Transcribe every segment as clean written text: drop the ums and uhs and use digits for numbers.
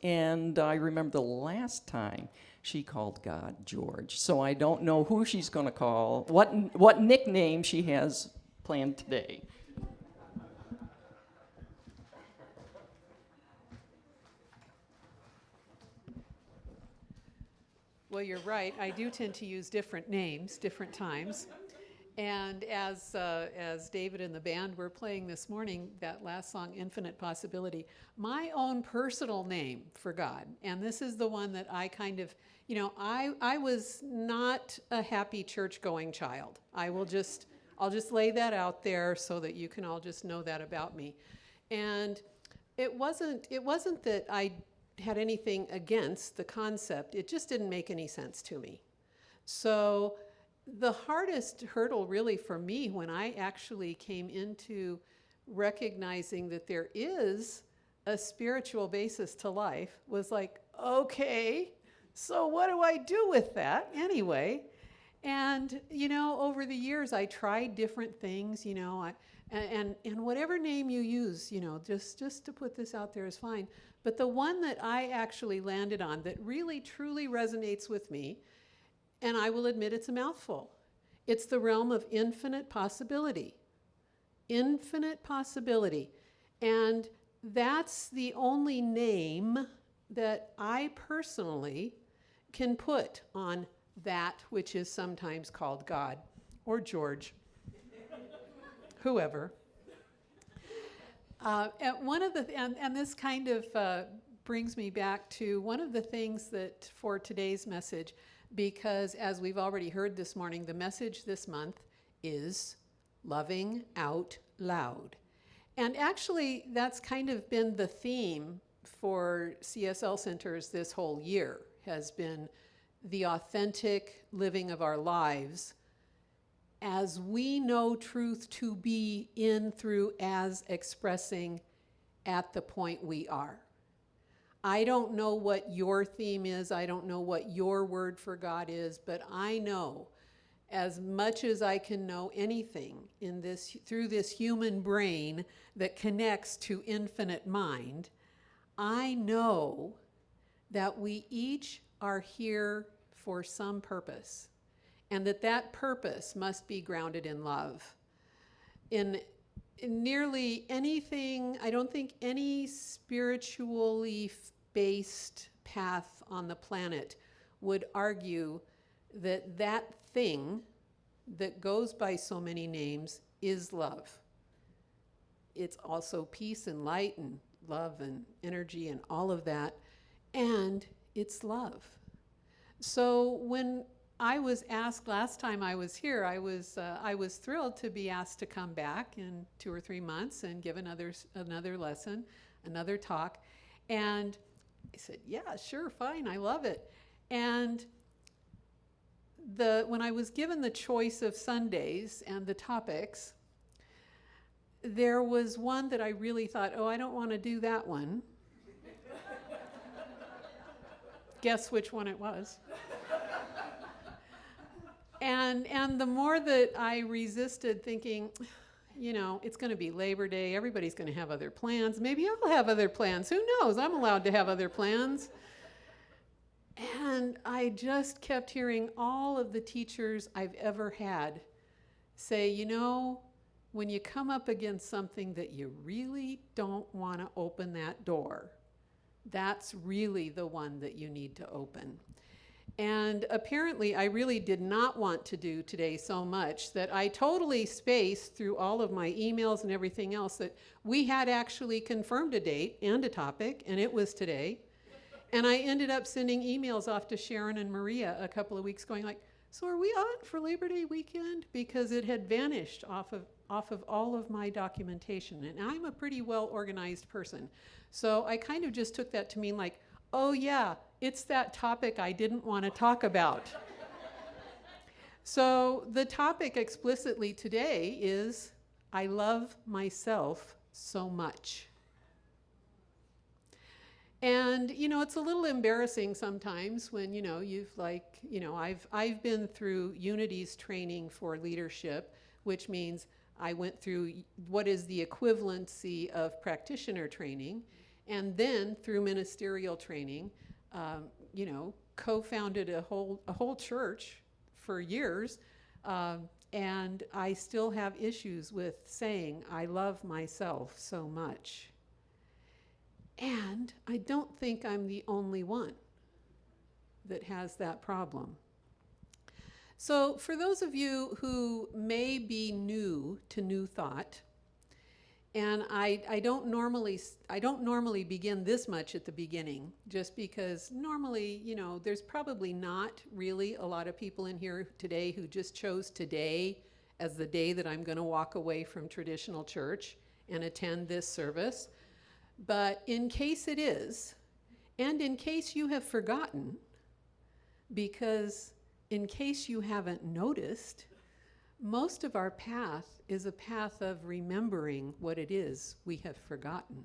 And I remember the last time she called God George. So I don't know who she's going to call, what nickname she has planned today. Well, you're right. I do tend to use different names, different times. And as David and the band were playing this morning, that last song, Infinite Possibility, my own personal name for God, and this is the one that I kind of, I was not a happy church-going child. I'll just lay that out there so that you can all just know that about me. And it wasn't that I had anything against the concept. It just didn't make any sense to me. So the hardest hurdle really for me when I actually came into recognizing that there is a spiritual basis to life was like, okay, so what do I do with that anyway? And, over the years I tried different things, and whatever name you use, just to put this out there is fine. But the one that I actually landed on that really truly resonates with me, and I will admit it's a mouthful. It's the realm of infinite possibility. Infinite possibility. And that's the only name that I personally can put on that which is sometimes called God or George, whoever. And this kind of brings me back to one of the things that for today's message, because as we've already heard this morning, the message this month is loving out loud. And actually, that's kind of been the theme for CSL Centers this whole year, has been the authentic living of our lives as we know truth to be in, through, as expressing at the point we are. I don't know what your theme is. I don't know what your word for God is, but I know as much as I can know anything in this, through this human brain that connects to infinite mind, I know that we each are here for some purpose, and that purpose must be grounded in love. In nearly anything, I don't think any spiritually based path on the planet would argue that thing that goes by so many names is love. It's also peace and light and love and energy and all of that, and it's love. So when I was asked last time I was here, I was thrilled to be asked to come back in 2 or 3 months and give another lesson, another talk. And I said, yeah, sure, fine, I love it. And when I was given the choice of Sundays and the topics, there was one that I really thought, oh, I don't want to do that one. Guess which one it was. And the more that I resisted thinking, it's going to be Labor Day, everybody's going to have other plans. Maybe I'll have other plans. Who knows? I'm allowed to have other plans. And I just kept hearing all of the teachers I've ever had say, when you come up against something that you really don't want to open that door, that's really the one that you need to open. And apparently I really did not want to do today so much that I totally spaced through all of my emails and everything else that we had actually confirmed a date and a topic, and it was today. And I ended up sending emails off to Sharon and Maria a couple of weeks going like, so are we on for Labor Day weekend? Because it had vanished off of all of my documentation. And I'm a pretty well-organized person. So I kind of just took that to mean like, oh yeah, it's that topic I didn't want to talk about. So the topic explicitly today is, I love myself so much. And, it's a little embarrassing sometimes when, I've been through Unity's training for leadership, which means I went through what is the equivalency of practitioner training. and then through ministerial training, co-founded a whole church for years, and I still have issues with saying I love myself so much. And I don't think I'm the only one that has that problem. So for those of you who may be new to New Thought, and I don't normally begin this much at the beginning, just because normally, there's probably not really a lot of people in here today who just chose today as the day that I'm going to walk away from traditional church and attend this service. But in case it is, and in case you have forgotten, because in case you haven't noticed, most of our path is a path of remembering what it is we have forgotten.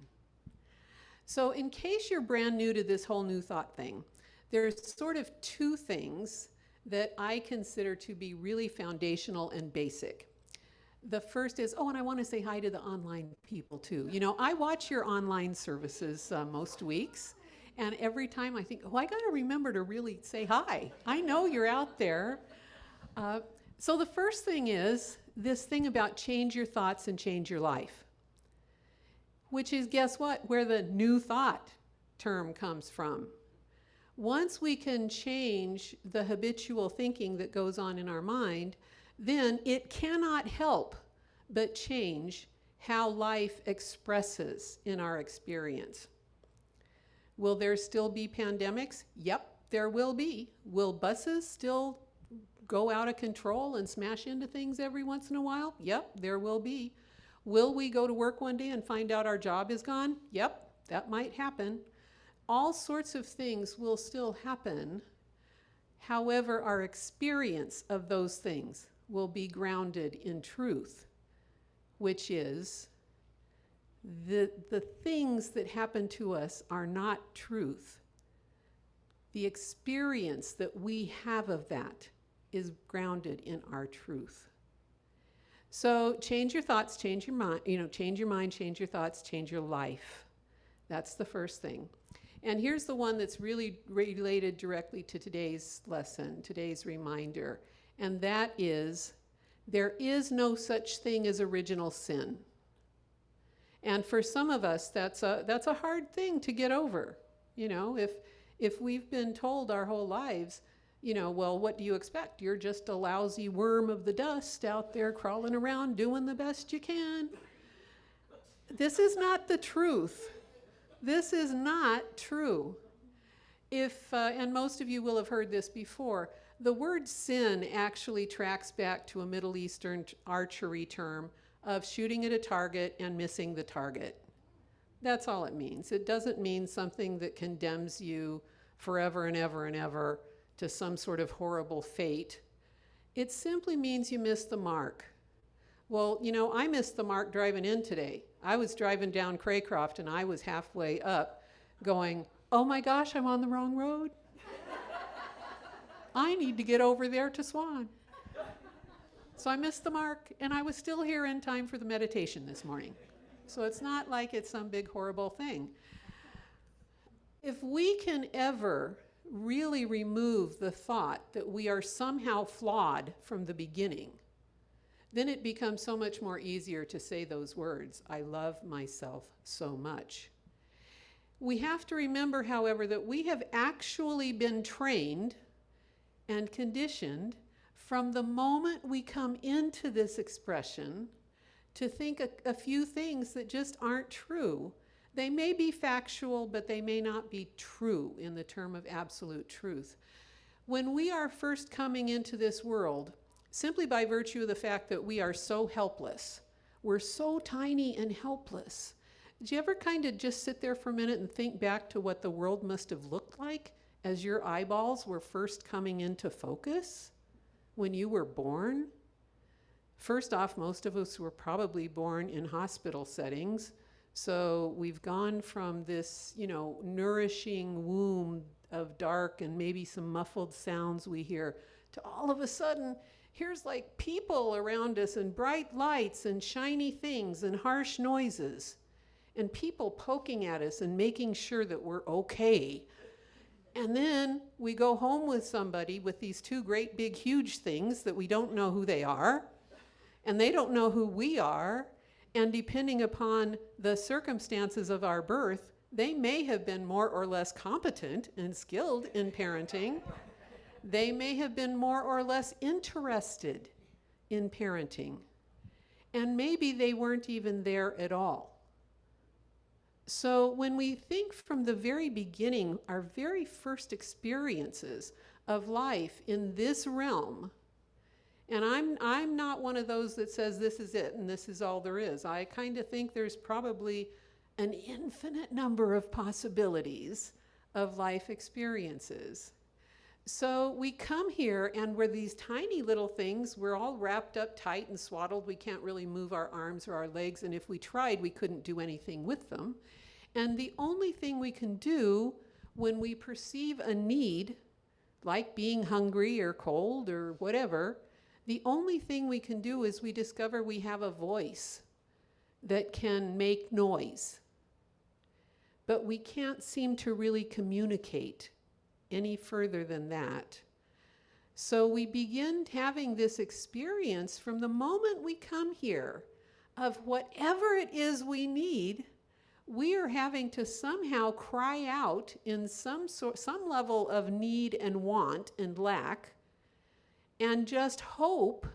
So in case you're brand new to this whole New Thought thing, there's sort of two things that I consider to be really foundational and basic. The first is, and I want to say hi to the online people too. I watch your online services most weeks, and every time I think, I got to remember to really say hi. I know you're out there. So the first thing is this thing about change your thoughts and change your life, which is, guess what, where the New Thought term comes from. Once we can change the habitual thinking that goes on in our mind, then it cannot help but change how life expresses in our experience. Will there still be pandemics? Yep, there will be. Will buses still go out of control and smash into things every once in a while? Yep, there will be. Will we go to work one day and find out our job is gone? Yep, that might happen. All sorts of things will still happen. However, our experience of those things will be grounded in truth, which is the things that happen to us are not truth. The experience that we have of that is grounded in our truth. So change your thoughts, change your mind, change your mind, change your thoughts, change your life. That's the first thing. And here's the one that's really related directly to today's lesson, today's reminder. And that is, there is no such thing as original sin. And for some of us, that's a hard thing to get over. If we've been told our whole lives, what do you expect? You're just a lousy worm of the dust out there crawling around doing the best you can. This is not the truth. This is not true. And most of you will have heard this before, the word sin actually tracks back to a Middle Eastern archery term of shooting at a target and missing the target. That's all it means. It doesn't mean something that condemns you forever and ever and ever to some sort of horrible fate. It simply means you missed the mark. Well, I missed the mark driving in today. I was driving down Craycroft and I was halfway up going, oh my gosh, I'm on the wrong road. I need to get over there to Swan. So I missed the mark, and I was still here in time for the meditation this morning. So it's not like it's some big horrible thing. If we can ever really remove the thought that we are somehow flawed from the beginning, then it becomes so much more easier to say those words, I love myself so much. We have to remember, however, that we have actually been trained and conditioned from the moment we come into this expression to think a few things that just aren't true. They may be factual, but they may not be true in the term of absolute truth. When we are first coming into this world, simply by virtue of the fact that we are so helpless, we're so tiny and helpless. Did you ever kind of just sit there for a minute and think back to what the world must have looked like as your eyeballs were first coming into focus when you were born? First off, most of us were probably born in hospital settings. So we've gone from this, nourishing womb of dark and maybe some muffled sounds we hear to all of a sudden, here's like people around us and bright lights and shiny things and harsh noises. and people poking at us and making sure that we're okay. And then we go home with somebody with these two great big huge things that we don't know who they are, and they don't know who we are, and depending upon the circumstances of our birth, they may have been more or less competent and skilled in parenting. They may have been more or less interested in parenting. And maybe they weren't even there at all. So when we think from the very beginning, our very first experiences of life in this realm, and I'm not one of those that says this is it and this is all there is. I kind of think there's probably an infinite number of possibilities of life experiences. So we come here and we're these tiny little things. We're all wrapped up tight and swaddled. We can't really move our arms or our legs. And if we tried, we couldn't do anything with them. And the only thing we can do when we perceive a need, like being hungry or cold or whatever, the only thing we can do is we discover we have a voice that can make noise. But we can't seem to really communicate any further than that. So we begin having this experience from the moment we come here of whatever it is we need, we are having to somehow cry out in some level of need and want and lack, and just hope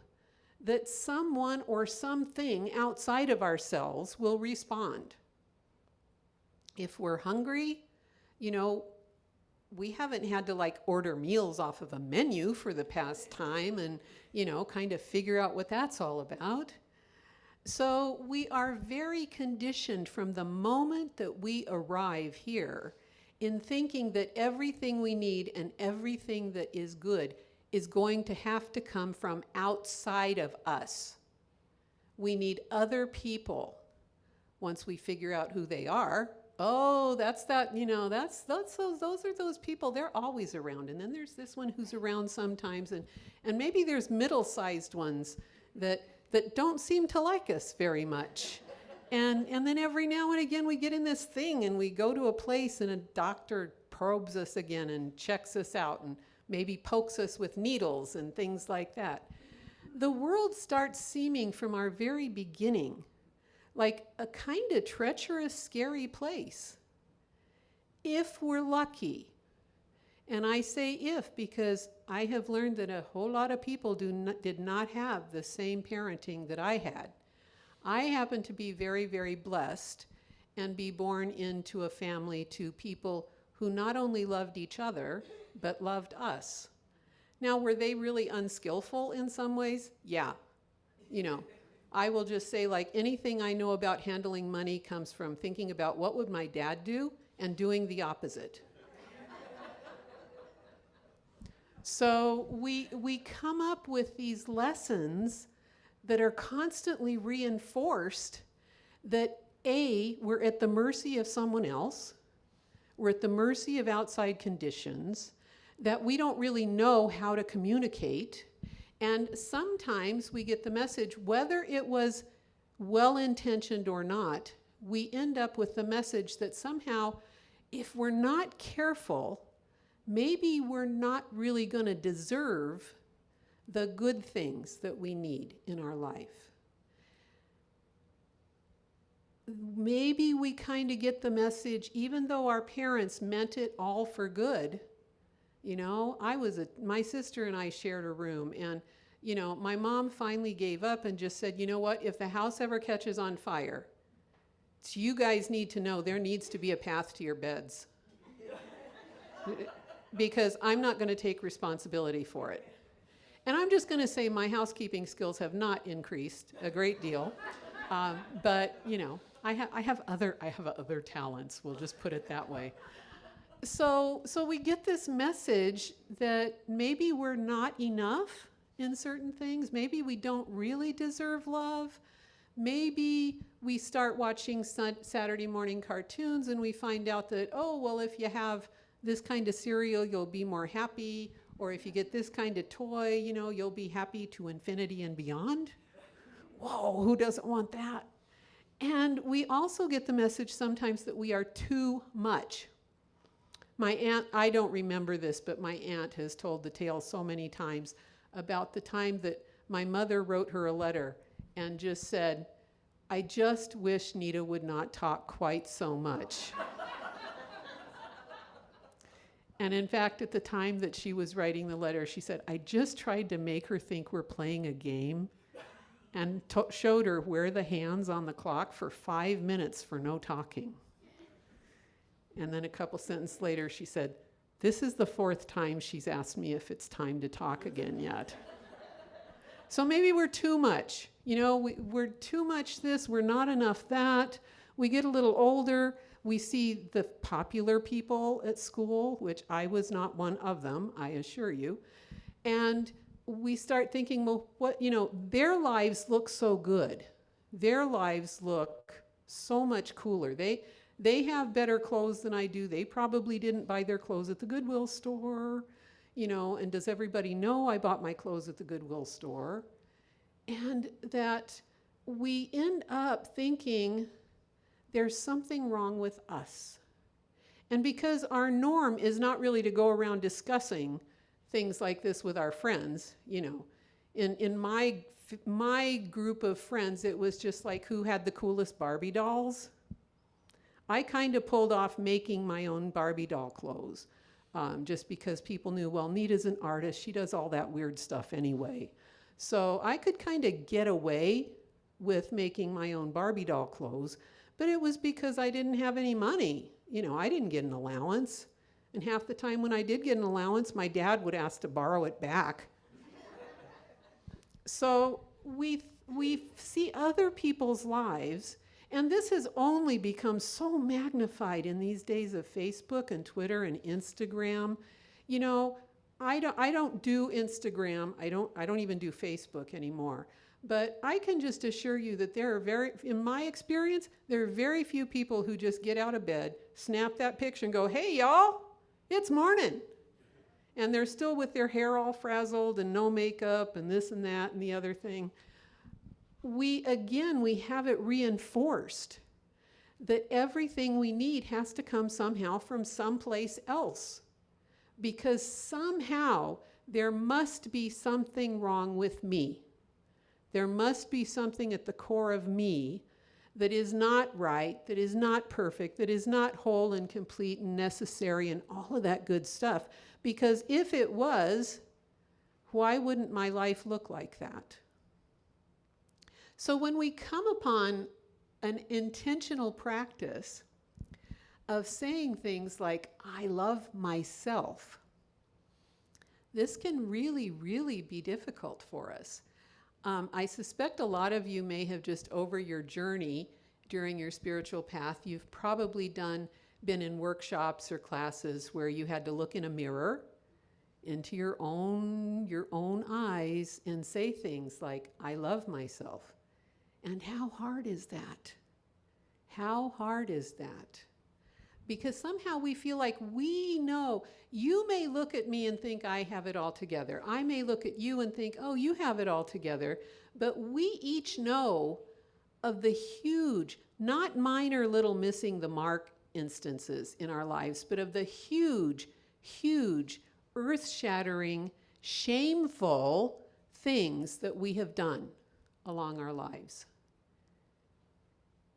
that someone or something outside of ourselves will respond. If we're hungry, we haven't had to like order meals off of a menu for the past time and, kind of figure out what that's all about. So we are very conditioned from the moment that we arrive here in thinking that everything we need and everything that is good is going to have to come from outside of us. We need other people. Once we figure out who they are, those are those people, they're always around. And then there's this one who's around sometimes, and maybe there's middle-sized ones that don't seem to like us very much. And then every now and again we get in this thing and we go to a place and a doctor probes us again and checks us out and maybe pokes us with needles and things like that. The world starts seeming from our very beginning like a kind of treacherous, scary place. If we're lucky. And I say if because I have learned that a whole lot of people did not have the same parenting that I had. I happen to be very, very blessed and be born into a family to people who not only loved each other, but loved us. Now, were they really unskillful in some ways? Yeah. I will just say, like, anything I know about handling money comes from thinking about what would my dad do and doing the opposite. So we come up with these lessons that are constantly reinforced that A, we're at the mercy of someone else, we're at the mercy of outside conditions, that we don't really know how to communicate. And sometimes we get the message, whether it was well-intentioned or not, we end up with the message that somehow, if we're not careful, maybe we're not really going to deserve the good things that we need in our life. Maybe we kind of get the message, even though our parents meant it all for good. My sister and I shared a room, and, my mom finally gave up and just said, you know what, if the house ever catches on fire, you guys need to know there needs to be a path to your beds. Because I'm not going to take responsibility for it. And I'm just going to say my housekeeping skills have not increased a great deal. But, I have other talents, we'll just put it that way. So we get this message that maybe we're not enough in certain things. Maybe we don't really deserve love. Maybe we start watching Saturday morning cartoons and we find out that, if you have this kind of cereal, you'll be more happy. Or if you get this kind of toy, you'll be happy to infinity and beyond. Whoa, who doesn't want that? And we also get the message sometimes that we are too much. My aunt, I don't remember this, but my aunt has told the tale so many times about the time that my mother wrote her a letter and just said, "I just wish Nita would not talk quite so much." And in fact, at the time that she was writing the letter, she said, "I just tried to make her think we're playing a game and showed her where the hands on the clock for 5 minutes for no talking." And then a couple sentences later, she said, "This is the 4th time she's asked me if it's time to talk again yet." So maybe we're too much. You know, we're too much this, we're not enough that. We get a little older. We see the popular people at school, which I was not one of them, I assure you. And we start thinking, well, their lives look so good. Their lives look so much cooler. They have better clothes than I do. They probably didn't buy their clothes at the Goodwill store, and does everybody know I bought my clothes at the Goodwill store? And that we end up thinking there's something wrong with us. And because our norm is not really to go around discussing things like this with our friends, in my group of friends, it was just like who had the coolest Barbie dolls. I kind of pulled off making my own Barbie doll clothes, just because people knew, well, Nita's an artist. She does all that weird stuff anyway. So I could kind of get away with making my own Barbie doll clothes, but it was because I didn't have any money. I didn't get an allowance. And half the time when I did get an allowance, my dad would ask to borrow it back. So we see other people's lives, and this has only become so magnified in these days of Facebook and Twitter and Instagram. I don't do Instagram. I don't even do Facebook anymore. But I can just assure you that in my experience, there are very few people who just get out of bed, snap that picture and go, "Hey y'all, it's morning." And they're still with their hair all frazzled and no makeup and this and that and the other thing. We have it reinforced that everything we need has to come somehow from someplace else. Because somehow there must be something wrong with me. There must be something at the core of me that is not right, that is not perfect, that is not whole and complete and necessary and all of that good stuff. Because if it was, why wouldn't my life look like that? So when we come upon an intentional practice of saying things like, "I love myself," this can really, really be difficult for us. I suspect a lot of you may have just over your journey during your spiritual path, you've probably been in workshops or classes where you had to look in a mirror into your own eyes and say things like, "I love myself." And how hard is that? How hard is that? Because somehow we feel like we know. You may look at me and think I have it all together. I may look at you and think, oh, you have it all together. But we each know of the huge, not minor little missing the mark instances in our lives, but of the huge, huge, earth-shattering, shameful things that we have done along our lives.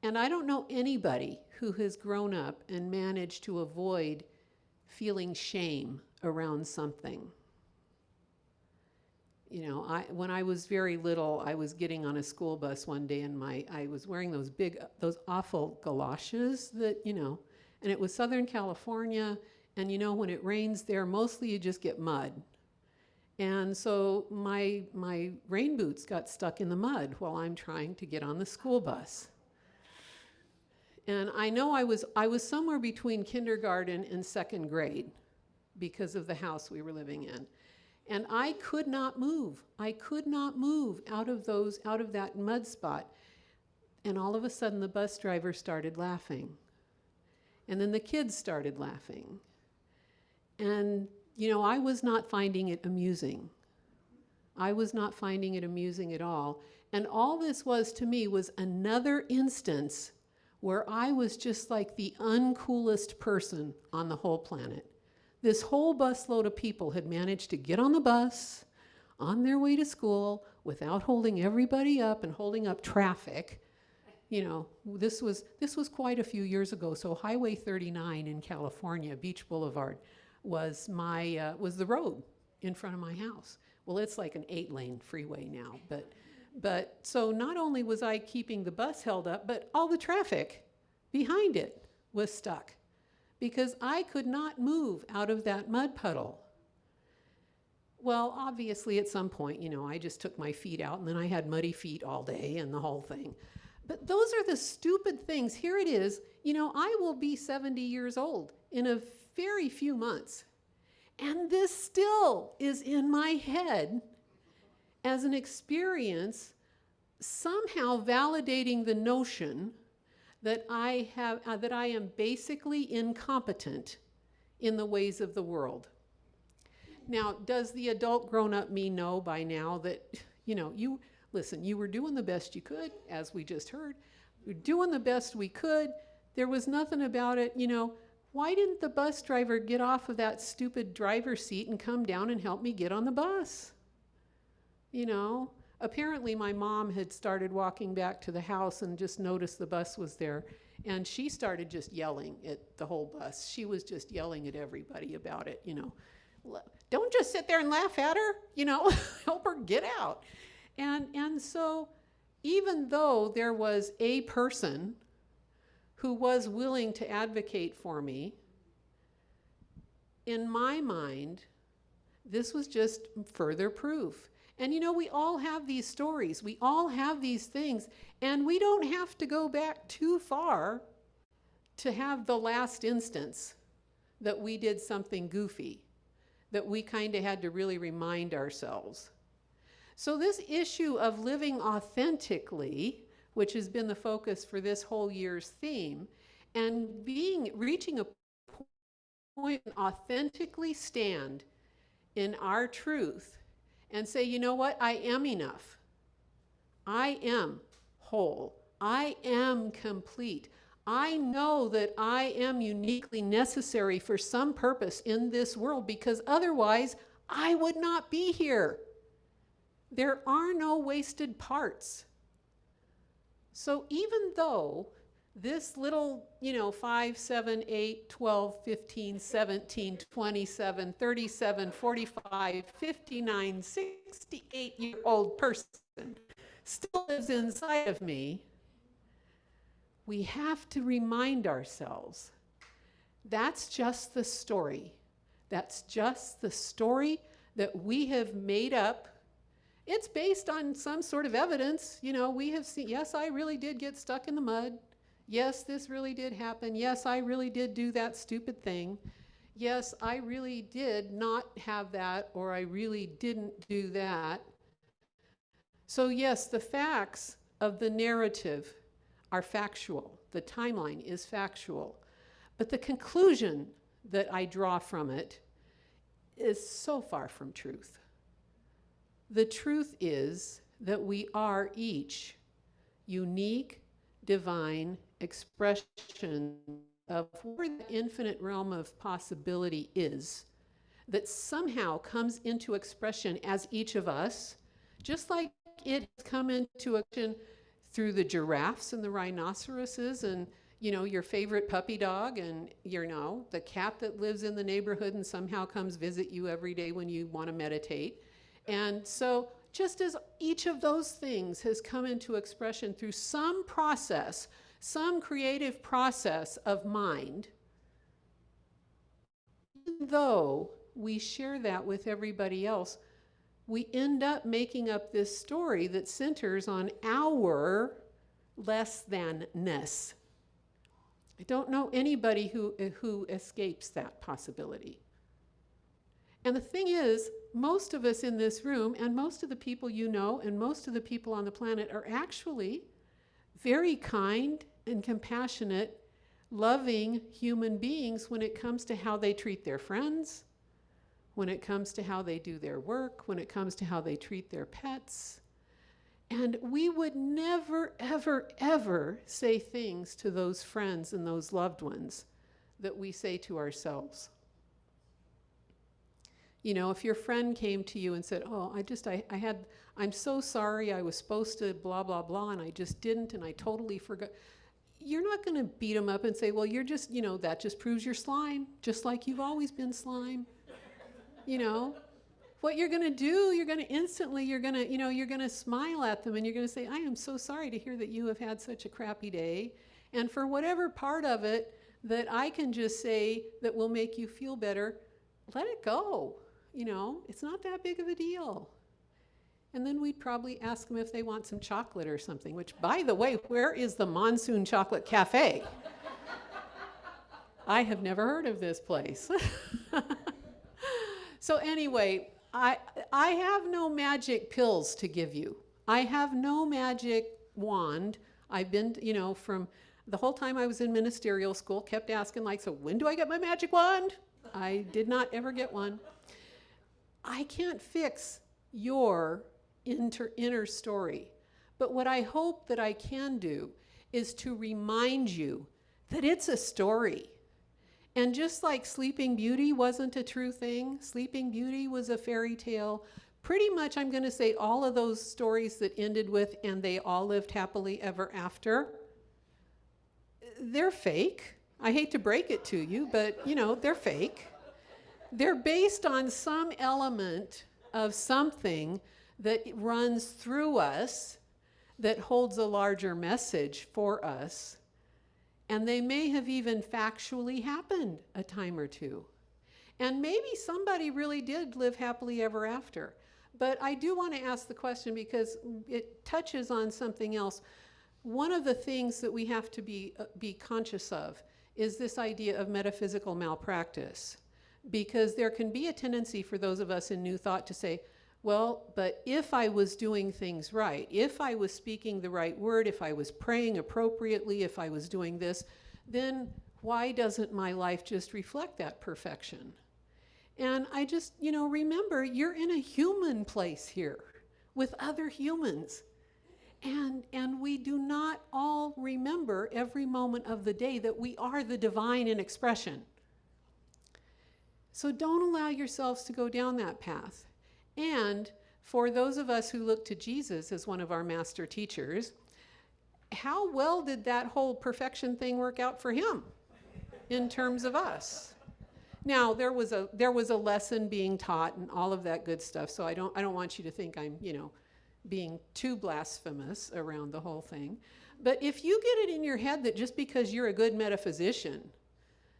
And I don't know anybody who has grown up and managed to avoid feeling shame around something. When I was very little, I was getting on a school bus one day and I was wearing those awful galoshes and it was Southern California, and when it rains there, mostly you just get mud. And so my rain boots got stuck in the mud while I'm trying to get on the school bus. And I know I was somewhere between kindergarten and 2nd grade because of the house we were living in. And I could not move. I could not move out of that mud spot. And all of a sudden the bus driver started laughing. And then the kids started laughing. And, I was not finding it amusing. I was not finding it amusing at all. And all this was to me was another instance where I was just like the uncoolest person on the whole planet. This whole busload of people had managed to get on the bus on their way to school without holding everybody up and holding up traffic. You know, this was quite a few years ago. So Highway 39 in California, Beach Boulevard, was the road in front of my house. Well, it's like an 8-lane freeway now, but so not only was I keeping the bus held up, but all the traffic behind it was stuck because I could not move out of that mud puddle. Well, obviously at some point, you know, I just took my feet out and then I had muddy feet all day and the whole thing. But those are the stupid things. Here it is, you know, I will be 70 years old in a very few months. And this still is in my head as an experience, somehow validating the notion that I am basically incompetent in the ways of the world. Now, does the adult grown-up me know by now that, you know, listen, you were doing the best you could, as we just heard. We were doing the best we could. There was nothing about it, you know. Why didn't the bus driver get off of that stupid driver's seat and come down and help me get on the bus? You know, apparently my mom had started walking back to the house and just noticed the bus was there. And she started just yelling at the whole bus. She was just yelling at everybody about it, you know. Don't just sit there and laugh at her, you know, help her get out. And so even though there was a person who was willing to advocate for me, in my mind, this was just further proof. And you know, we all have these stories, we all have these things, and we don't have to go back too far to have the last instance that we did something goofy, that we kind of had to really remind ourselves. So this issue of living authentically, which has been the focus for this whole year's theme, and reaching a point and authentically stand in our truth and say, you know what, I am enough. I am whole. I am complete. I know that I am uniquely necessary for some purpose in this world because otherwise I would not be here. There are no wasted parts. So even though this little, you know, 5, 7, 8, 12, 15, 17, 27, 37, 45, 59, 68-year-old person still lives inside of me, we have to remind ourselves that's just the story. That's just the story that we have made up. It's based on some sort of evidence. You know, we have seen, yes, I really did get stuck in the mud. Yes, this really did happen. Yes, I really did do that stupid thing. Yes, I really did not have that, or I really didn't do that. So yes, the facts of the narrative are factual. The timeline is factual. But the conclusion that I draw from it is so far from truth. The truth is that we are each unique, divine expression of where the infinite realm of possibility is, that somehow comes into expression as each of us, just like it has come into action through the giraffes and the rhinoceroses and, you know, your favorite puppy dog and, you know, the cat that lives in the neighborhood and somehow comes visit you every day when you want to meditate. And so just as each of those things has come into expression through some process, some creative process of mind, even though we share that with everybody else, we end up making up this story that centers on our less than-ness. I don't know anybody who escapes that possibility. And the thing is, most of us in this room, and most of the people you know, and most of the people on the planet are actually very kind and compassionate, loving human beings when it comes to how they treat their friends, when it comes to how they do their work, when it comes to how they treat their pets. And we would never, ever, ever say things to those friends and those loved ones that we say to ourselves. You know, if your friend came to you and said, oh, I'm so sorry, I was supposed to blah, blah, blah, and I just didn't, and I totally forgot. You're not going to beat them up and say, well, you're just, that just proves you're slime, just like you've always been slime. What you're going to do, you're going to smile at them and you're going to say, I am so sorry to hear that you have had such a crappy day. And for whatever part of it that I can just say that will make you feel better, let it go. It's not that big of a deal. And then we'd probably ask them if they want some chocolate or something, which, by the way, where is the Monsoon Chocolate Cafe? I have never heard of this place. So anyway, I have no magic pills to give you. I have no magic wand. I've been, from the whole time I was in ministerial school, kept asking, so when do I get my magic wand? I did not ever get one. I can't fix your inner story. But what I hope that I can do is to remind you that it's a story. And just like Sleeping Beauty wasn't a true thing, Sleeping Beauty was a fairy tale, pretty much I'm going to say all of those stories that ended with, and they all lived happily ever after, they're fake. I hate to break it to you, but, they're fake. They're based on some element of something that runs through us that holds a larger message for us. And they may have even factually happened a time or two. And maybe somebody really did live happily ever after. But I do want to ask the question because it touches on something else. One of the things that we have to be conscious of is this idea of metaphysical malpractice. Because there can be a tendency for those of us in New Thought to say, well, but if I was doing things right, if I was speaking the right word, if I was praying appropriately, if I was doing this, then why doesn't my life just reflect that perfection? And I just, remember you're in a human place here with other humans. And we do not all remember every moment of the day that we are the divine in expression. So don't allow yourselves to go down that path. And for those of us who look to Jesus as one of our master teachers, how well did that whole perfection thing work out for him in terms of us? Now, there was a lesson being taught and all of that good stuff, so I don't want you to think I'm, being too blasphemous around the whole thing. But if you get it in your head that just because you're a good metaphysician,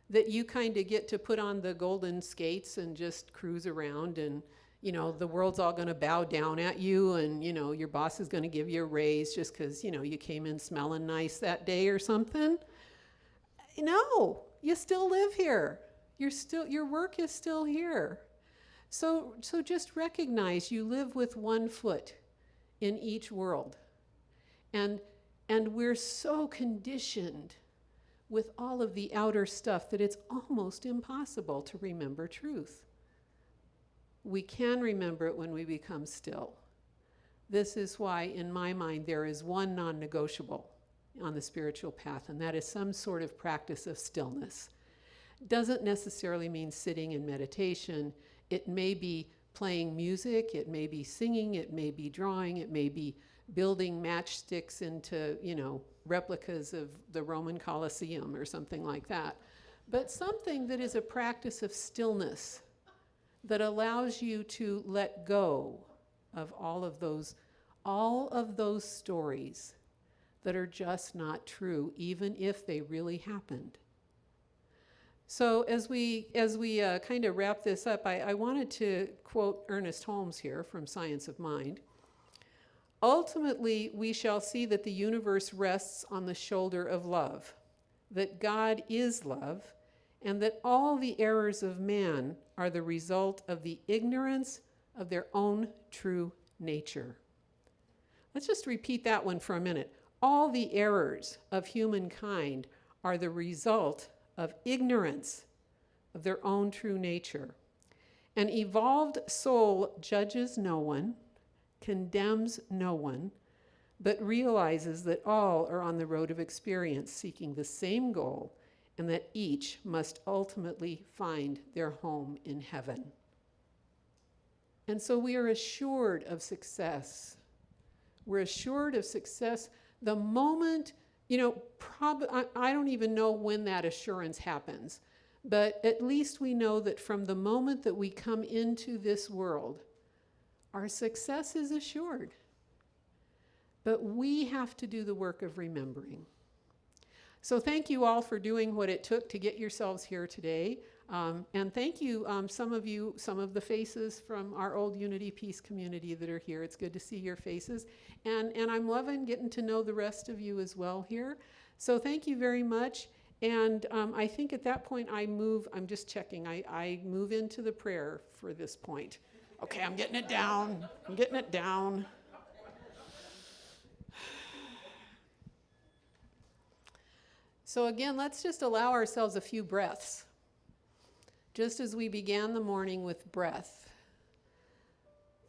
that you kind of get to put on the golden skates and just cruise around and, the world's all going to bow down at you and, your boss is going to give you a raise just because, you came in smelling nice that day or something. No, you still live here. Your work is still here. So just recognize you live with one foot in each world. And we're so conditioned with all of the outer stuff that it's almost impossible to remember truth. We can remember it when we become still. This is why, in my mind, there is one non-negotiable on the spiritual path, and that is some sort of practice of stillness. Doesn't necessarily mean sitting in meditation. It may be playing music, it may be singing, it may be drawing, it may be building matchsticks into, replicas of the Roman Colosseum or something like that. But something that is a practice of stillness that allows you to let go of all of those stories that are just not true, even if they really happened. So as we kind of wrap this up, I wanted to quote Ernest Holmes here from Science of Mind. Ultimately, we shall see that the universe rests on the shoulder of love, that God is love, and that all the errors of man are the result of the ignorance of their own true nature. Let's just repeat that one for a minute. All the errors of humankind are the result of ignorance of their own true nature. An evolved soul judges no one, condemns no one, but realizes that all are on the road of experience seeking the same goal, and that each must ultimately find their home in heaven. And so we are assured of success. We're assured of success the moment, I don't even know when that assurance happens, but at least we know that from the moment that we come into this world, our success is assured. But we have to do the work of remembering. So thank you all for doing what it took to get yourselves here today. And thank you, some of the faces from our old Unity Peace community that are here. It's good to see your faces. And I'm loving getting to know the rest of you as well here. So thank you very much. And I think at that point I'm just checking, I move into the prayer for this point. Okay, I'm getting it down. So again, let's just allow ourselves a few breaths. Just as we began the morning with breath.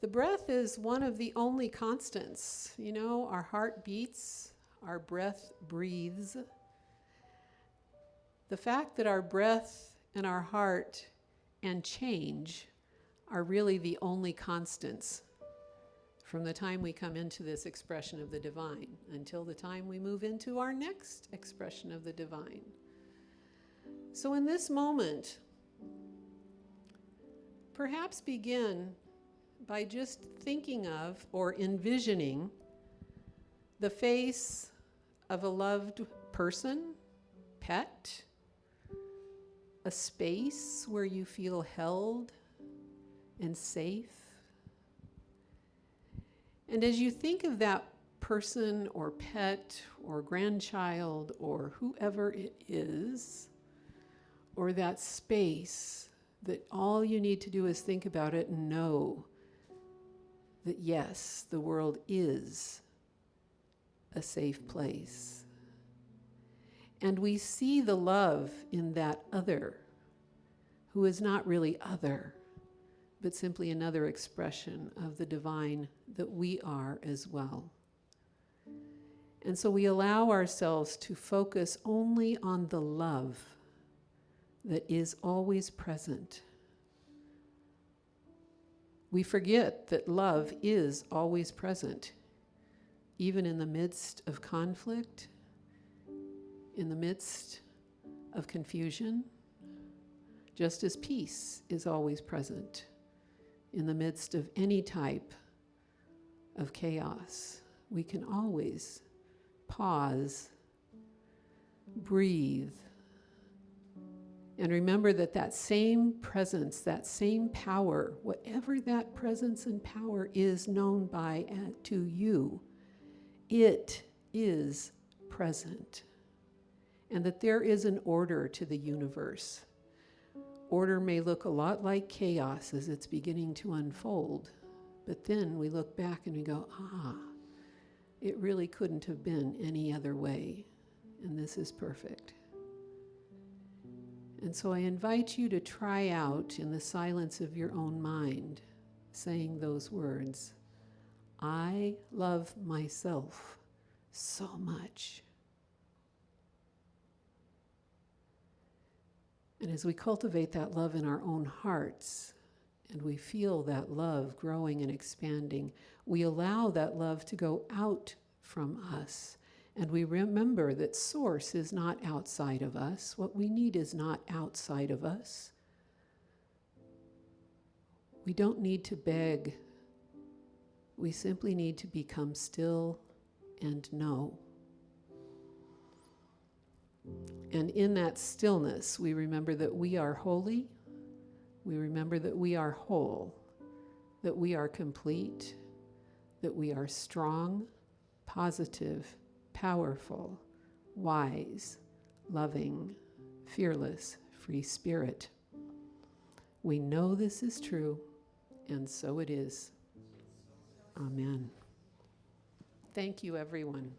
The breath is one of the only constants. Our heart beats, our breath breathes. The fact that our breath and our heart and change are really the only constants from the time we come into this expression of the divine until the time we move into our next expression of the divine. So in this moment, perhaps begin by just thinking of or envisioning the face of a loved person, pet, a space where you feel held and safe. And as you think of that person or pet or grandchild or whoever it is, or that space, that all you need to do is think about it and know that yes, the world is a safe place. And we see the love in that other, who is not really other, but simply another expression of the divine that we are as well. And so we allow ourselves to focus only on the love that is always present. We forget that love is always present, even in the midst of conflict, in the midst of confusion, just as peace is always present in the midst of any type of chaos. We can always pause, breathe, and remember that that same presence, that same power, whatever that presence and power is known by to you, it is present. And that there is an order to the universe. Order may look a lot like chaos as it's beginning to unfold, but then we look back and we go, it really couldn't have been any other way, and this is perfect. And so I invite you to try out in the silence of your own mind, saying those words, I love myself so much. And as we cultivate that love in our own hearts, and we feel that love growing and expanding, we allow that love to go out from us. And we remember that Source is not outside of us. What we need is not outside of us. We don't need to beg. We simply need to become still and know. And in that stillness, we remember that we are holy. We remember that we are whole, that we are complete, that we are strong, positive, powerful, wise, loving, fearless, free spirit. We know this is true, and so it is. Amen. Thank you, everyone.